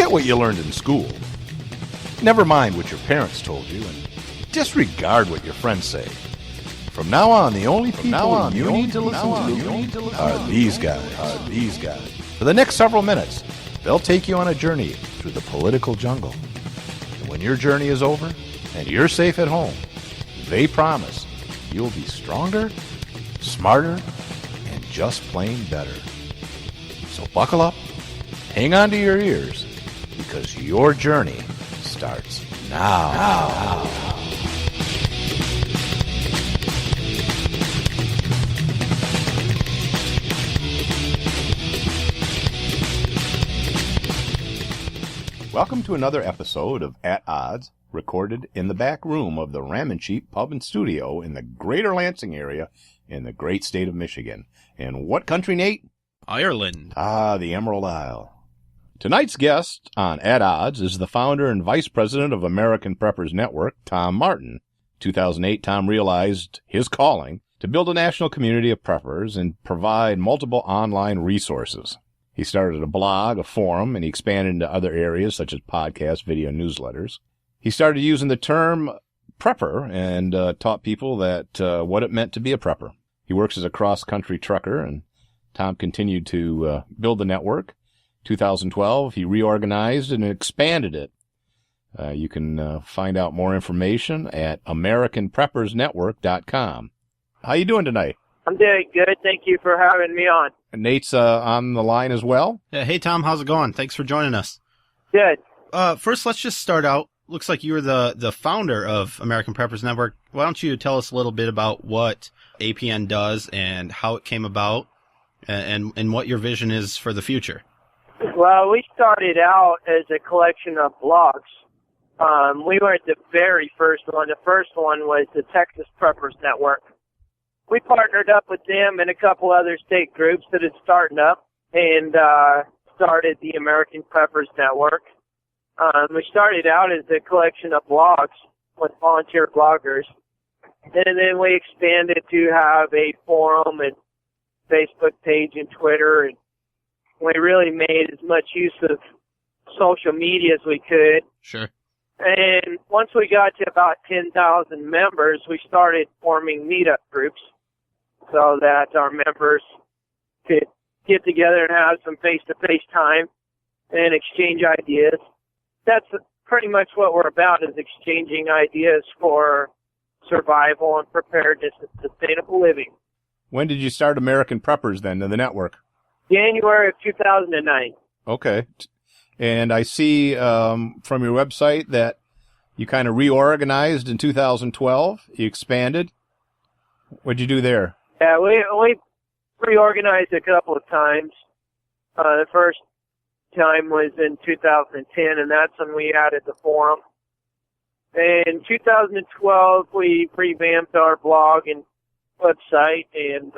Forget what you learned in school. Never mind what your parents told you, and disregard what your friends say. From now on, the only people you need to listen to are these guys. For the next several minutes, they'll take you on a journey through the political jungle. And when your journey is over and you're safe at home, they promise you'll be stronger, smarter, and just plain better. So buckle up, hang on to your ears, because your journey starts now. Welcome to another episode of At Odds, recorded in the back room of the Ram and Sheep Pub and Studio in the greater Lansing area in the great state of Michigan. And what country, Nate? Ireland. Ah, the Emerald Isle. Tonight's guest on At Odds is the founder and vice president of American Preppers Network, Tom Martin. 2008, Tom realized his calling to build a national community of preppers and provide multiple online resources. He started a blog, a forum, and he expanded into other areas such as podcasts, video, newsletters. He started using the term prepper and taught people that what it meant to be a prepper. He works as a cross-country trucker, and Tom continued to build the network. 2012, he reorganized and expanded it. You can find out more information at AmericanPreppersNetwork.com. How you doing tonight? I'm doing good. Thank you for having me on. And Nate's on the line as well. Yeah, hey, Tom, how's it going? Thanks for joining us. Good. First, let's just start out. Looks like you were the founder of American Preppers Network. Why don't you tell us a little bit about what APN does and how it came about and what your vision is for the future? Well, we started out as a collection of blogs. We weren't the very first one. The first one was the Texas Preppers Network. We partnered up with them and a couple other state groups that had started up and started the American Preppers Network. We started out as a collection of blogs with volunteer bloggers, and then we expanded to have a forum and Facebook page and Twitter, and we really made as much use of social media as we could. Sure. And once we got to about 10,000 members, we started forming meetup groups so that our members could get together and have some face-to-face time and exchange ideas. That's pretty much what we're about, is exchanging ideas for survival and preparedness and sustainable living. When did you start American Preppers then, to the network? January of 2009. Okay. And I see from your website that you kind of reorganized in 2012. You expanded. What'd you do there? Yeah, we reorganized a couple of times. The first time was in 2010, and that's when we added the forum. In 2012, we revamped our blog and website and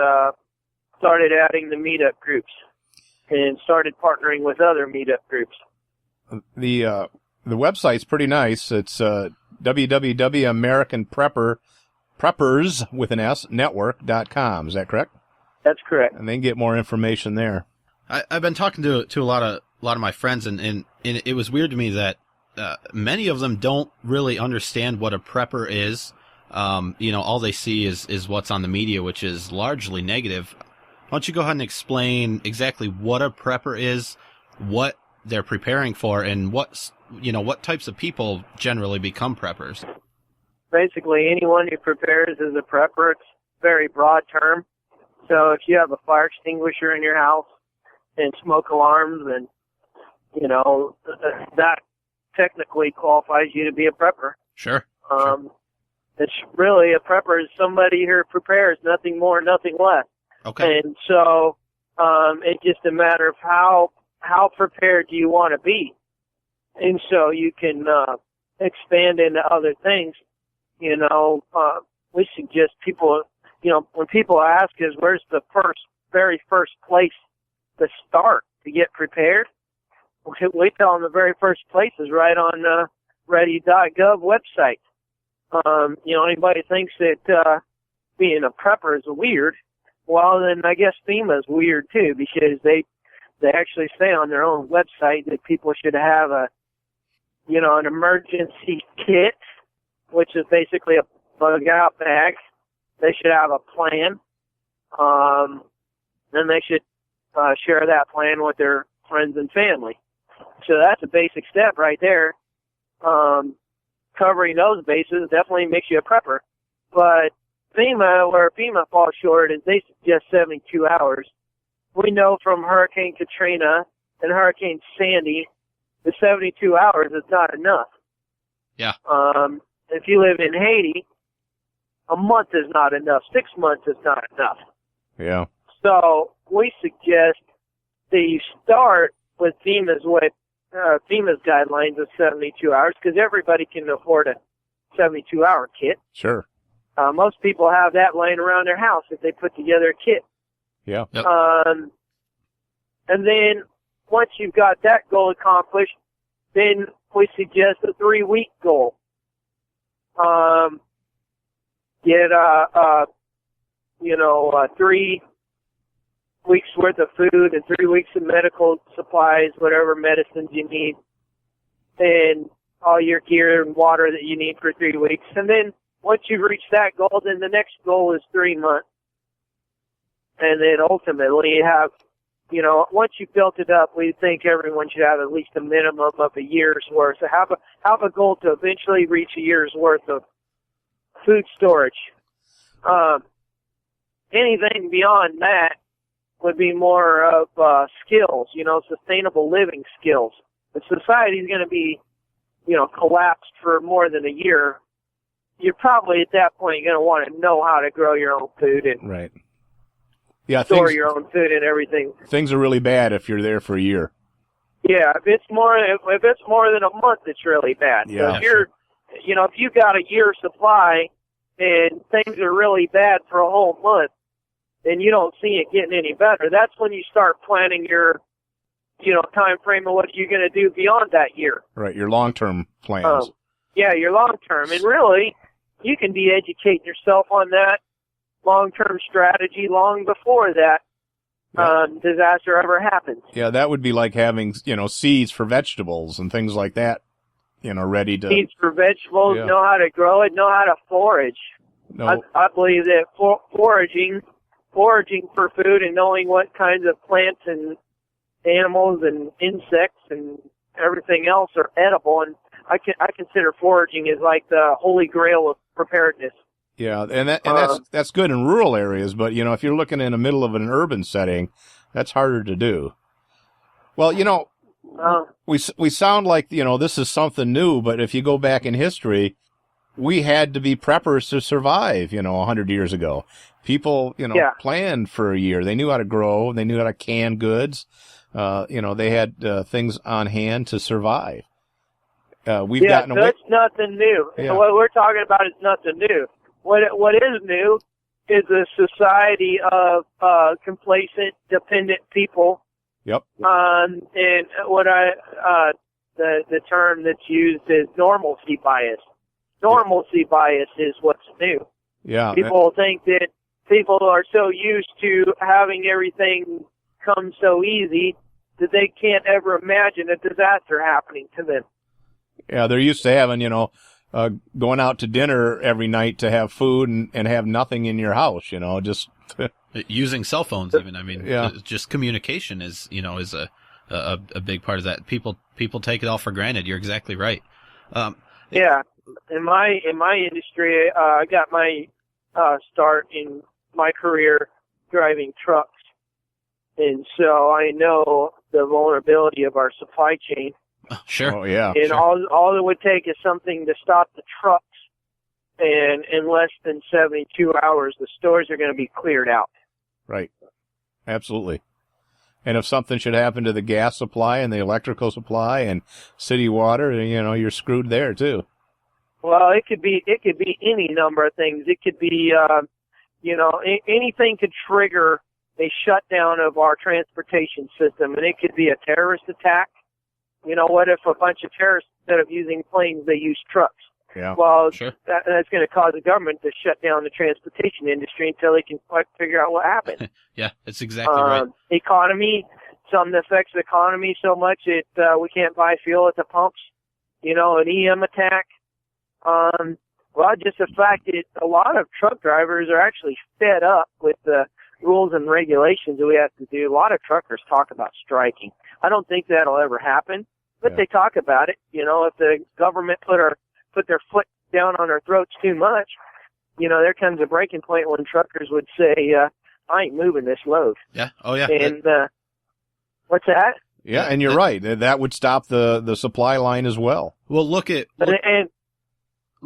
started adding the meetup groups and started partnering with other meetup groups. The website's pretty nice. It's www.americanpreppers with an S network.com. Is that correct? That's correct. And they can get more information there. I've been talking to a lot of my friends, and it was weird to me that many of them don't really understand what a prepper is. All they see is what's on the media, which is largely negative. Why don't you go ahead and explain exactly what a prepper is, what they're preparing for, and what types of people generally become preppers? Basically, anyone who prepares is a prepper. It's a very broad term. So if you have a fire extinguisher in your house and smoke alarms, and that technically qualifies you to be a prepper. Sure. It's really, a prepper is somebody who prepares, nothing more, nothing less. Okay. And so it's just a matter of how prepared do you want to be. And so you can expand into other things. We suggest people, when people ask us where's the very first place to start to get prepared, we tell them the very first place is right on ready.gov website. Anybody thinks that being a prepper is weird, well, then I guess FEMA is weird too, because they They actually say on their own website that people should have an emergency kit, which is basically a bug out bag. They should have a plan. Then they should share that plan with their friends and family. So that's a basic step right there. Covering those bases definitely makes you a prepper. But where FEMA falls short is they suggest 72 hours. We know from Hurricane Katrina and Hurricane Sandy that 72 hours is not enough. Yeah. If you live in Haiti, a month is not enough. 6 months is not enough. Yeah. So we suggest that you start with FEMA's guidelines of 72 hours because everybody can afford a 72-hour kit. Sure. Most people have that laying around their house if they put together a kit. Yeah. Yep. And then once you've got that goal accomplished, then we suggest a 3-week goal. Get 3 weeks worth of food and 3 weeks of medical supplies, whatever medicines you need, and all your gear and water that you need for 3 weeks. And then once you've reached that goal, then the next goal is 3 months. And then ultimately you have, once you've built it up, we think everyone should have at least a minimum of a year's worth. So have a goal to eventually reach a year's worth of food storage. Anything beyond that would be more of skills, sustainable living skills. If society is going to be, collapsed for more than a year, you're probably at that point going to want to know how to grow your own food and right. Yeah, store your own food and everything. Things are really bad if you're there for a year. Yeah, if it's more than a month, it's really bad. Yeah. So if you got a year's supply and things are really bad for a whole month, and you don't see it getting any better, that's when you start planning your, time frame of what you're going to do beyond that year. Right, your long-term plans. Yeah, your long-term. And really, you can be educating yourself on that long-term strategy long before that disaster ever happens. Yeah, that would be like having, seeds for vegetables and things like that, ready to... Seeds for vegetables, Yeah. know how to grow it, know how to forage. No, I believe that foraging for food and knowing what kinds of plants and animals and insects and everything else are edible, and I consider foraging as like the holy grail of preparedness. yeah, and that's good in rural areas, but, if you're looking in the middle of an urban setting, that's harder to do. Well, we sound like, this is something new, but if you go back in history, we had to be preppers to survive, 100 years ago. People, planned for a year. They knew how to grow. They knew how to can goods. They had things on hand to survive. We've gotten away. That's nothing new. Yeah. What we're talking about is nothing new. What is new is a society of complacent, dependent people. Yep. And what the term that's used is normalcy bias. Normalcy bias is what's new. Yeah. People think that people are so used to having everything come so easy that they can't ever imagine a disaster happening to them. Yeah, they're used to having, going out to dinner every night to have food and have nothing in your house, just... Using cell phones even. I mean, Yeah. just communication is a big part of that. People take it all for granted. You're exactly right. Yeah. In my industry, I got my start in my career driving trucks. And so I know the vulnerability of our supply chain. Sure. Oh, yeah. And Sure. all it would take is something to stop the trucks. And in less than 72 hours, the stores are going to be cleared out. Right. Absolutely. And if something should happen to the gas supply and the electrical supply and city water, you're screwed there too. Well, it could be any number of things. It could be, anything could trigger a shutdown of our transportation system, and it could be a terrorist attack. What if a bunch of terrorists, instead of using planes, they use trucks? Yeah. Well, Sure. that's going to cause the government to shut down the transportation industry until they can figure out what happened. Yeah, that's exactly right. Economy, something that affects the economy so much that we can't buy fuel at the pumps. You know, an EM attack. Well, just the fact that a lot of truck drivers are actually fed up with the rules and regulations that we have to do. A lot of truckers talk about striking. I don't think that'll ever happen, but they talk about it. You know, if the government put their foot down on our throats too much, you know, there comes a breaking point when truckers would say, I ain't moving this load. Yeah. Oh, yeah. And what's that? Yeah, and you're right. That would stop the supply line as well. Well, And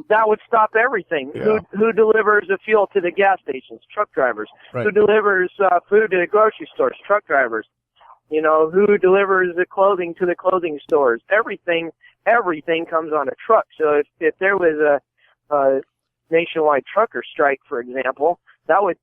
that would stop everything. Yeah. Who delivers the fuel to the gas stations? Truck drivers. Right. Who delivers food to the grocery stores? Truck drivers. You know, who delivers the clothing to the clothing stores? Everything comes on a truck. So if there was a nationwide trucker strike, for example, that would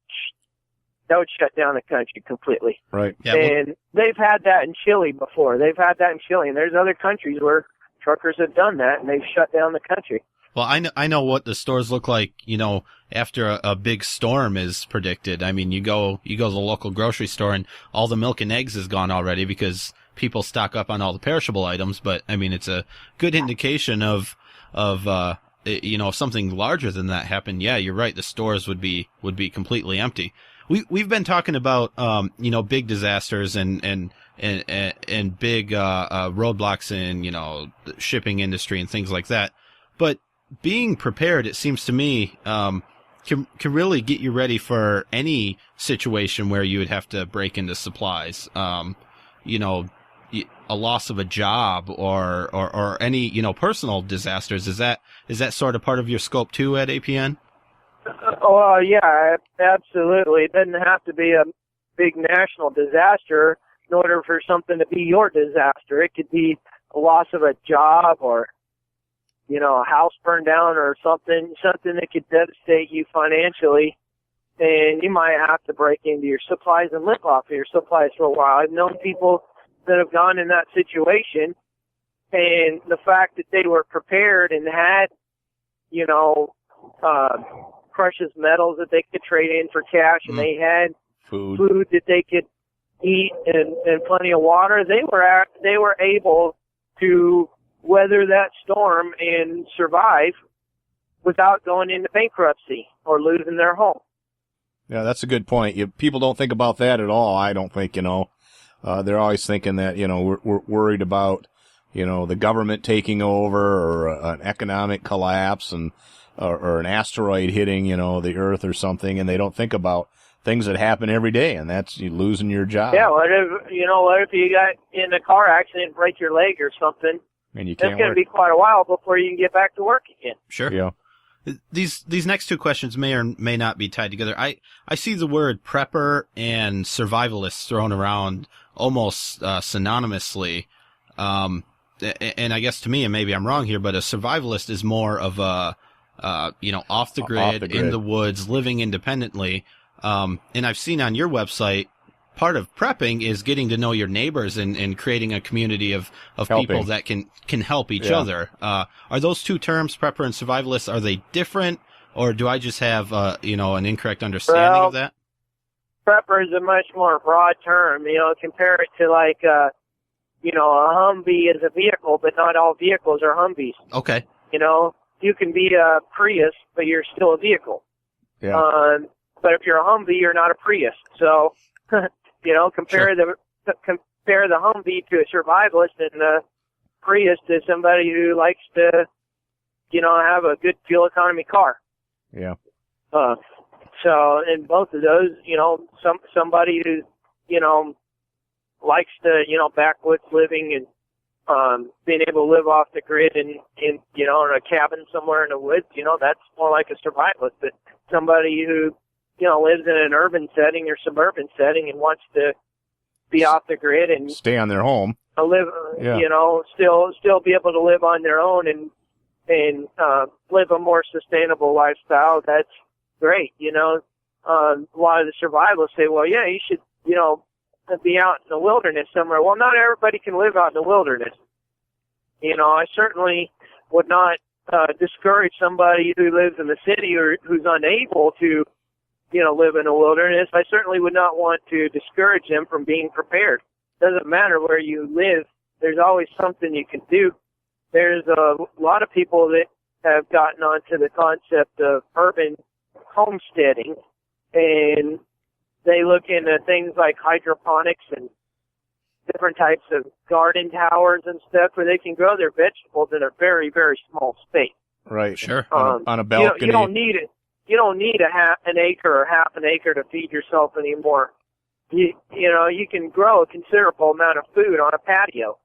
shut down the country completely. Right. Yeah, And they've had that in Chile before. They've had that in Chile, and there's other countries where truckers have done that, and they've shut down the country. Well, I know what the stores look like, you know, after a big storm is predicted. I mean, you go to the local grocery store and all the milk and eggs is gone already because people stock up on all the perishable items. But I mean, it's a good indication of you know, if something larger than that happened. Yeah, you're right. The stores would be completely empty. We've been talking about, you know, big disasters and big, roadblocks in, you know, the shipping industry and things like that. But being prepared, it seems to me, can really get you ready for any situation where you would have to break into supplies. You know, a loss of a job or any, you know, personal disasters. Is that sort of part of your scope too at APN? Yeah, absolutely. It doesn't have to be a big national disaster in order for something to be your disaster. It could be a loss of a job or, you know, a house burned down or something that could devastate you financially. And you might have to break into your supplies and live off of your supplies for a while. I've known people that have gone in that situation, and the fact that they were prepared and had, you know, precious metals that they could trade in for cash, and they had food that they could eat and plenty of water, they were able to weather that storm and survive without going into bankruptcy or losing their home. Yeah, that's a good point. People don't think about that at all. I don't think, you know, they're always thinking that, you know, we're worried about, you know, the government taking over or an economic collapse or an asteroid hitting, you know, the earth or something. And they don't think about things that happen every day, and that's you losing your job. Yeah. What if you got in a car accident and break your leg or something? And you can't It's going to be quite a while before you can get back to work again. Sure. Yeah. These next two questions may or may not be tied together. I see the word prepper and survivalist thrown around almost synonymously. And I guess to me, and maybe I'm wrong here, but a survivalist is more of a you know, off the grid, in the woods, living independently. And I've seen on your website, part of prepping is getting to know your neighbors and creating a community of people that can help each other. Are those two terms, prepper and survivalist, are they different, or do I just have, you know, an incorrect understanding of that? Prepper is a much more broad term. You know, compare it to like, you know, a Humvee is a vehicle, but not all vehicles are Humvees. Okay. You know, you can be a Prius, but you're still a vehicle. Yeah. But if you're a Humvee, you're not a Prius. So, you know, compare the Humvee to a survivalist and the Prius to somebody who likes to, you know, have a good fuel economy car. Yeah. So in both of those, you know, somebody who, you know, likes to, you know, backwoods living and being able to live off the grid and you know, in a cabin somewhere in the woods, you know, that's more like a survivalist. But somebody who, you know, lives in an urban setting or suburban setting and wants to be off the grid and stay on their home, live, you know, still be able to live on their own and live a more sustainable lifestyle. That's great. You know, a lot of the survivalists say, well, yeah, you should, you know, be out in the wilderness somewhere. Well, not everybody can live out in the wilderness. You know, I certainly would not discourage somebody who lives in the city or who's unable to, you know, live in the wilderness. I certainly would not want to discourage them from being prepared. doesn't matter where you live. There's always something you can do. There's a lot of people that have gotten onto the concept of urban homesteading, and they look into things like hydroponics and different types of garden towers and stuff where they can grow their vegetables in a very, very small space. Right. Sure. On a balcony. You don't need it. You don't need an acre or half an acre to feed yourself anymore. You can grow a considerable amount of food on a patio.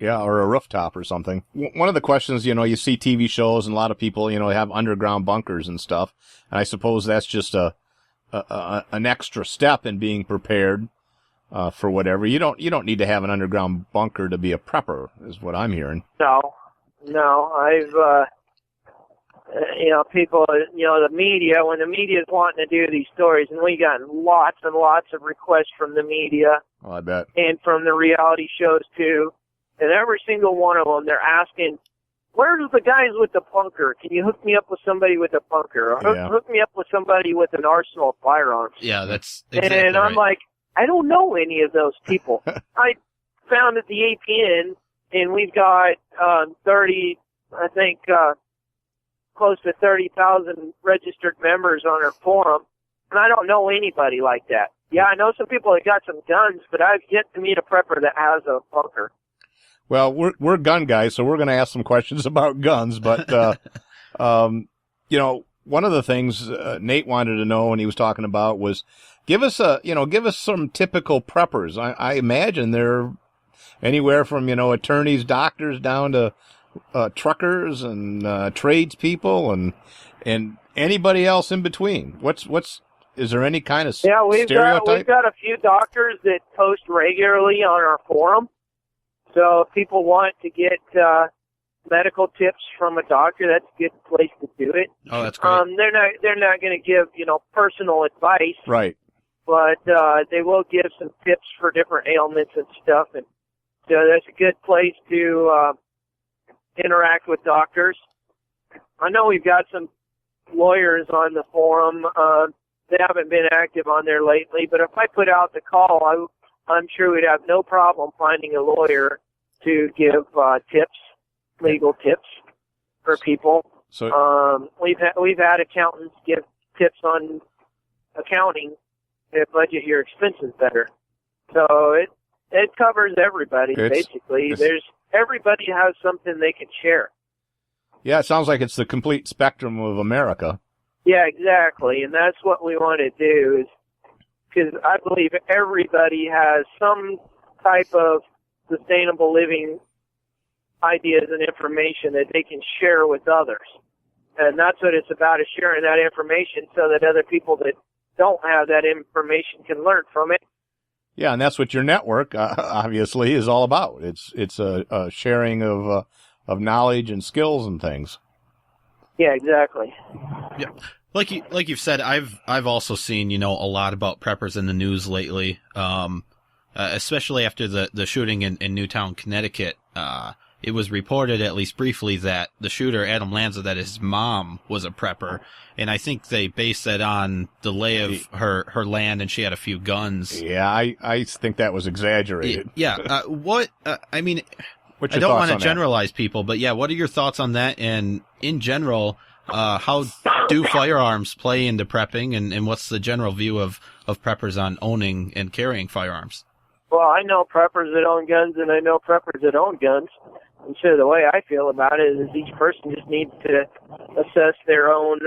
Yeah, or a rooftop or something. One of the questions, you see TV shows and a lot of people, have underground bunkers and stuff. And I suppose that's just an extra step in being prepared for whatever. You don't need to have an underground bunker to be a prepper, is what I'm hearing. No, I've people, the media, when the media is wanting to do these stories, and we got lots and lots of requests from the media. Oh, I bet. And from the reality shows too. And every single one of them, they're asking, where's the guys with the bunker? Can you hook me up with somebody with a bunker? Or hook me up with somebody with an arsenal of firearms? Yeah, that's exactly And I'm right. like, I don't know any of those people. I found at the APN, and we've got 30, I think, close to 30,000 registered members on our forum, and I don't know anybody like that. Yeah, I know some people that got some guns, but I've yet to meet a prepper that has a bunker. Well, we're gun guys, so we're going to ask some questions about guns. But one of the things Nate wanted to know, and he was talking about, was give us some typical preppers. I imagine they're anywhere from attorneys, doctors, down to truckers and tradespeople and anybody else in between. Is there any kind of stereotype? We've got a few doctors that post regularly on our forum. So if people want to get medical tips from a doctor, that's a good place to do it. Oh, that's great. They're not going to give personal advice, Right? But they will give some tips for different ailments and stuff, and so that's a good place to interact with doctors. I know we've got some lawyers on the forum. They haven't been active on there lately, but if I put out the call, I'm sure we'd have no problem finding a lawyer to give legal tips for people. So we've had accountants give tips on accounting to budget your expenses better. So it covers everybody basically. Everybody has something they can share. Yeah, it sounds like it's the complete spectrum of America. Yeah, exactly, and that's what we want to do. Is because I believe everybody has some type of sustainable living ideas and information that they can share with others. And that's what it's about, is sharing that information so that other people that don't have that information can learn from it. Yeah, and that's what your network, obviously, is all about. It's a sharing of knowledge and skills and things. Yeah, exactly. Yeah. Like you've said, I've also seen, a lot about preppers in the news lately, especially after the shooting in Newtown, Connecticut. It was reported, at least briefly, that the shooter, Adam Lanza, that his mom was a prepper. And I think they based that on the lay of her land, and she had a few guns. Yeah, I think that was exaggerated. Yeah. I don't thoughts want to on generalize people, but yeah, what are your thoughts on that? And in general, how do firearms play into prepping, and what's the general view of preppers on owning and carrying firearms? Well, I know preppers that own guns, and I know preppers that own guns. And so the way I feel about it is each person just needs to assess their own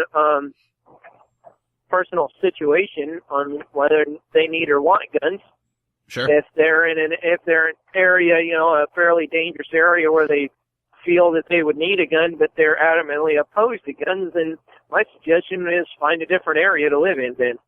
personal situation on whether they need or want guns. Sure. If they're in an area, a fairly dangerous area where they feel that they would need a gun, but they're adamantly opposed to guns, then my suggestion is find a different area to live in then.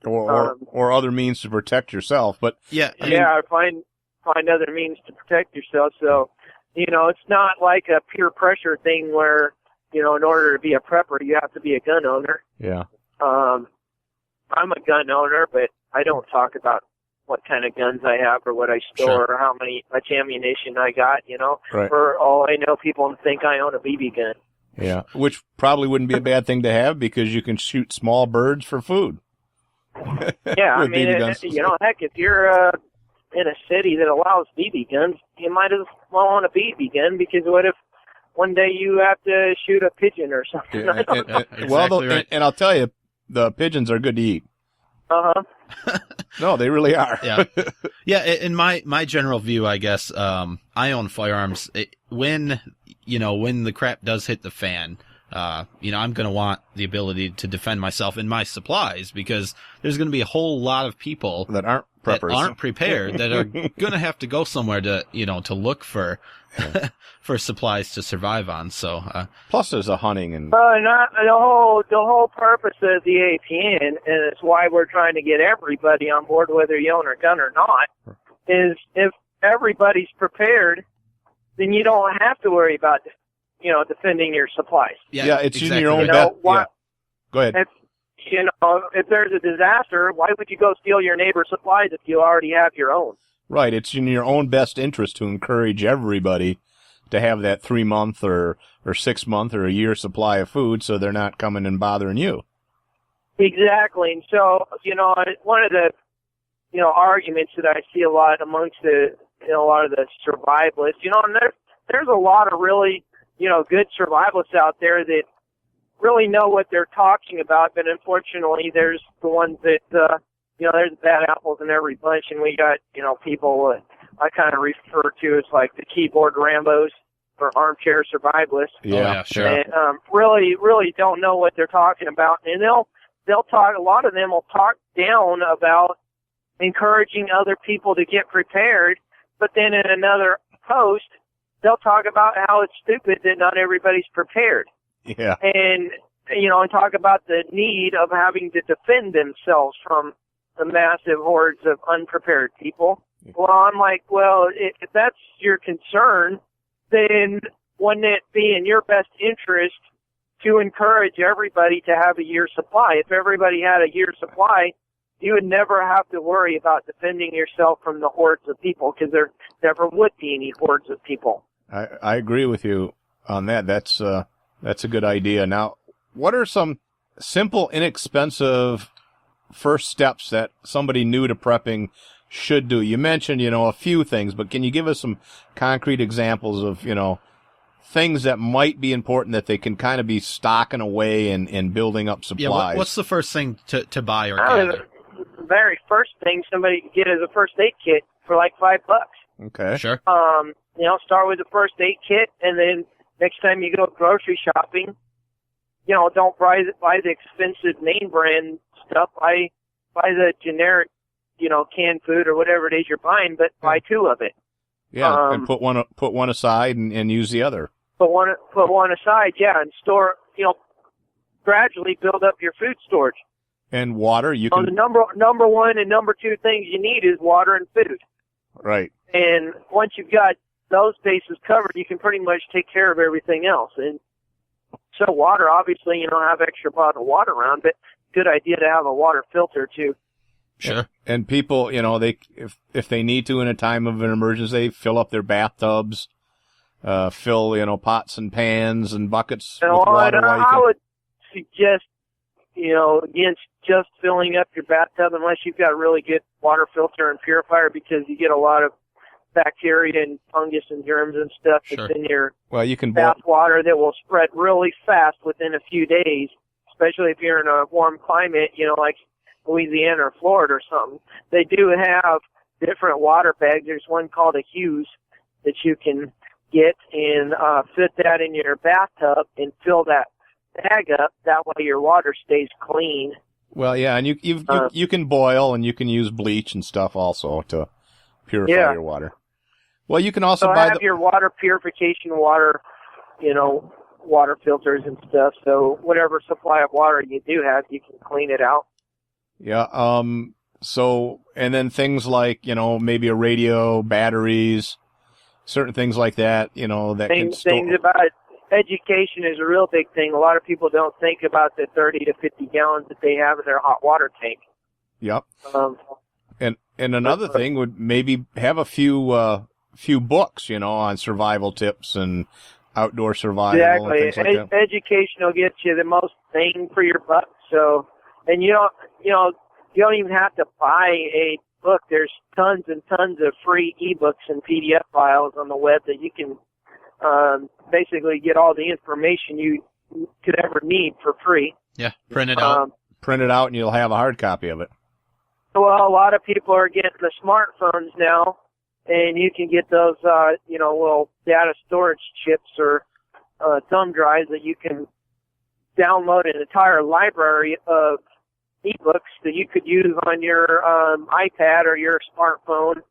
Or other means to protect yourself. But find other means to protect yourself. So, it's not like a peer pressure thing where, in order to be a prepper, you have to be a gun owner. Yeah. I'm a gun owner, but I don't talk about what kind of guns I have or what I store or how much ammunition I got, Right. For all I know, people think I own a BB gun. Yeah, which probably wouldn't be a bad thing to have because you can shoot small birds for food. Yeah, I mean, BB guns. heck, if you're in a city that allows BB guns, you might as well own a BB gun, because what if one day you have to shoot a pigeon or something? Yeah, and I'll tell you, the pigeons are good to eat. No, they really are. Yeah. Yeah. In my general view, I guess, I own firearms. When the crap does hit the fan, I'm going to want the ability to defend myself in my supplies, because there's going to be a whole lot of people that aren't preppers, that aren't prepared, that are going to have to go somewhere to look for, for supplies to survive on. So, plus there's a hunting and the whole purpose of the APN, and it's why we're trying to get everybody on board, whether you own a gun or not, is if everybody's prepared, then you don't have to worry about, defending your supplies. Yeah, it's exactly. in your own yeah. Go ahead. If there's a disaster, why would you go steal your neighbor's supplies if you already have your own? Right. It's in your own best interest to encourage everybody to have that 3-month or 6-month or a year supply of food, so they're not coming and bothering you. Exactly. And so, one of the, arguments that I see a lot amongst a lot of the survivalists, and there's a lot of really, good survivalists out there that really know what they're talking about, but unfortunately there's the ones that, there's bad apples in every bunch, and we got, people I kind of refer to as like the keyboard Rambos or armchair survivalists. Yeah, sure. And really don't know what they're talking about, and they'll talk. A lot of them will talk down about encouraging other people to get prepared, but then in another post they'll talk about how it's stupid that not everybody's prepared. Yeah. And talk about the need of having to defend themselves from the massive hordes of unprepared people. Well, I'm like, if that's your concern, then wouldn't it be in your best interest to encourage everybody to have a year's supply? If everybody had a year's supply, you would never have to worry about defending yourself from the hordes of people, because there never would be any hordes of people. I agree with you on that. That's a good idea. Now, what are some simple, inexpensive first steps that somebody new to prepping should do? You mentioned, a few things, but can you give us some concrete examples of, things that might be important that they can kind of be stocking away and building up supplies? Yeah, what's the first thing to buy or gather? The very first thing somebody can get is a first aid kit for like $5. Okay. Sure. Start with the first aid kit, and then next time you go grocery shopping, don't buy the expensive name brand stuff. Buy the generic, canned food or whatever it is you're buying, but buy 2 of it. Yeah, and put one aside and use the other. Put one aside, yeah, and store. Gradually build up your food storage. And water, you can. The number 1 and number 2 things you need is water and food. Right. And once you've got those bases covered, you can pretty much take care of everything else. And so water, obviously, have extra bottled water around, but good idea to have a water filter too. Sure. And people, they if they need to in a time of an emergency, they fill up their bathtubs, fill pots and pans and buckets with water. I would suggest against just filling up your bathtub unless you've got a really good water filter and purifier, because you get a lot of bacteria and fungus and germs and stuff that's in your bath water that will spread really fast within a few days, especially if you're in a warm climate, like Louisiana or Florida or something. They do have different water bags. There's one called a Hughes that you can get and fit that in your bathtub and fill that bag up. That way your water stays clean. Well, yeah, and you can boil, and you can use bleach and stuff also to purify your water. Well, you can also buy your water purification water, water filters and stuff. So whatever supply of water you do have, you can clean it out. Yeah. So, and then things like, maybe a radio, batteries, certain things like that, that can store. Things about education is a real big thing. A lot of people don't think about the 30 to 50 gallons that they have in their hot water tank. Yep. And another thing would maybe have a few books, on survival tips and outdoor survival. Exactly. And things like that. Education will get you the most bang for your buck. So, and you don't even have to buy a book, there's tons and tons of free ebooks and PDF files on the web that you can basically get all the information you could ever need for free. Yeah, print it out. Print it out, and you'll have a hard copy of it. Well, a lot of people are getting the smartphones now, and you can get those, little data storage chips or thumb drives that you can download an entire library of ebooks that you could use on your iPad or your smartphone.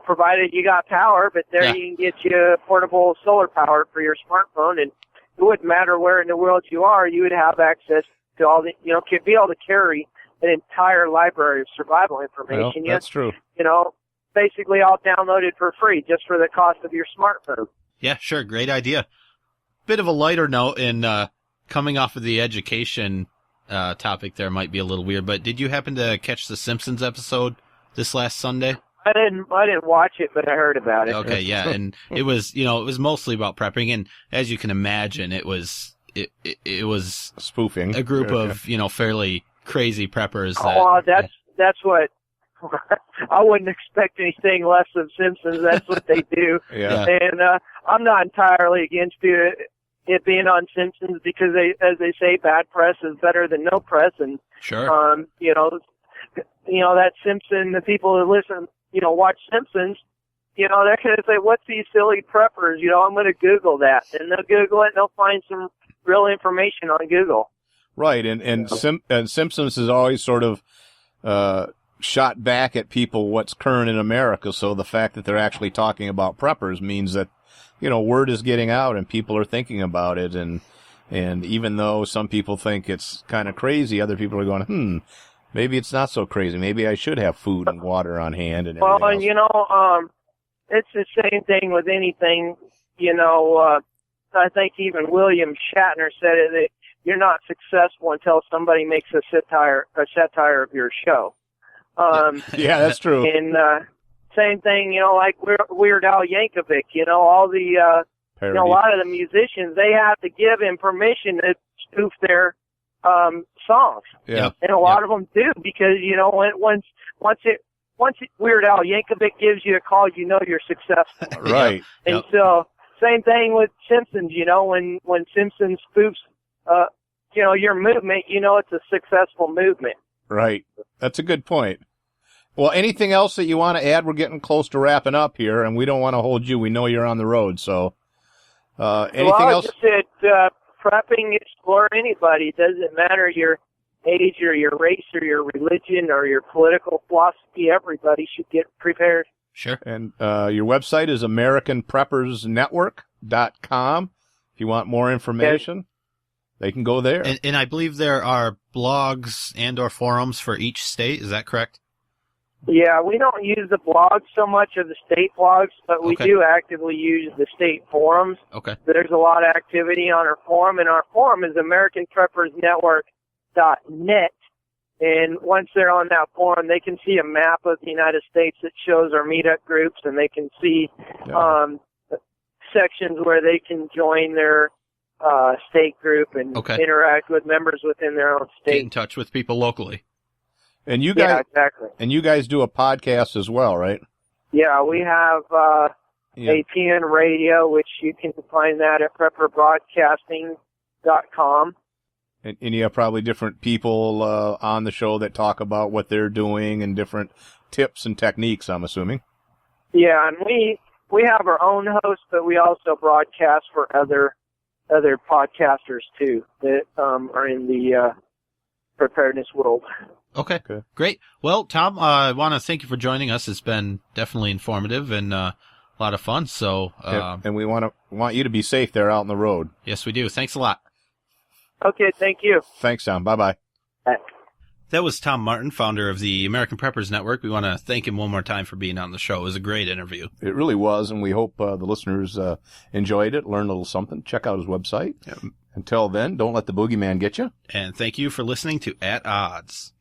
Provided you got power, but there you can get you portable solar power for your smartphone, and it wouldn't matter where in the world you are, you would have access to all the, could be able to carry an entire library of survival information. Well, that's true. Basically all downloaded for free just for the cost of your smartphone. Yeah, sure. Great idea. Bit of a lighter note in coming off of the education topic there might be a little weird, but did you happen to catch the Simpsons episode this last Sunday? I didn't watch it, but I heard about it. Okay, yeah, and it was mostly about prepping, and as you can imagine, it was spoofing a group of fairly crazy preppers. That's what I wouldn't expect anything less of Simpsons. That's what they do. Yeah. And I'm not entirely against it being on Simpsons because as they say, bad press is better than no press, and sure, that Simpson, the people who listen, watch Simpsons, they're going to say, what's these silly preppers? I'm going to Google that. And they'll Google it and they'll find some real information on Google. Right. And Simpsons is always sort of, shot back at people what's current in America. So the fact that they're actually talking about preppers means that, word is getting out and people are thinking about it. And even though some people think it's kind of crazy, other people are going, maybe it's not so crazy. Maybe I should have food and water on hand and everything else. It's the same thing with anything. I think even William Shatner said it, that you're not successful until somebody makes a satire of your show. Yeah, that's true. And same thing, like Weird Al Yankovic. All the a lot of the musicians, they have to give him permission to spoof their songs. Yeah. And a lot of them do because once Weird Al Yankovic gives you a call, you're successful. Right. And so same thing with Simpsons. When Simpsons spoofs your movement, it's a successful movement. Right. That's a good point. Well, anything else that you want to add? We're getting close to wrapping up here, and we don't want to hold you. We know you're on the road, so anything else? Just that prepping is for anybody. It doesn't matter your age or your race or your religion or your political philosophy. Everybody should get prepared. Sure. And your website is AmericanPreppersNetwork.com. If you want more information, they can go there. And I believe there are blogs and or forums for each state. Is that correct? Yeah, we don't use the blogs so much of the state blogs, but we do actively use the state forums. Okay. There's a lot of activity on our forum, and our forum is AmericanPreppersNetwork.net. And once they're on that forum, they can see a map of the United States that shows our meetup groups, and they can see sections where they can join their state group and interact with members within their own state. Get in touch with people locally. And you guys, exactly. And you guys do a podcast as well, right? Yeah, we have APN Radio, which you can find that at prepperbroadcasting.com. And you have probably different people on the show that talk about what they're doing and different tips and techniques, I'm assuming. Yeah, and we have our own host, but we also broadcast for other podcasters too that are in the preparedness world. Okay, great. Well, Tom, I want to thank you for joining us. It's been definitely informative and a lot of fun. So, and we want you to be safe there out on the road. Yes, we do. Thanks a lot. Okay, thank you. Thanks, Tom. Bye-bye. Bye. That was Tom Martin, founder of the American Preppers Network. We want to thank him one more time for being on the show. It was a great interview. It really was, and we hope the listeners enjoyed it, learned a little something. Check out his website. Yep. Until then, don't let the boogeyman get you. And thank you for listening to At Odds.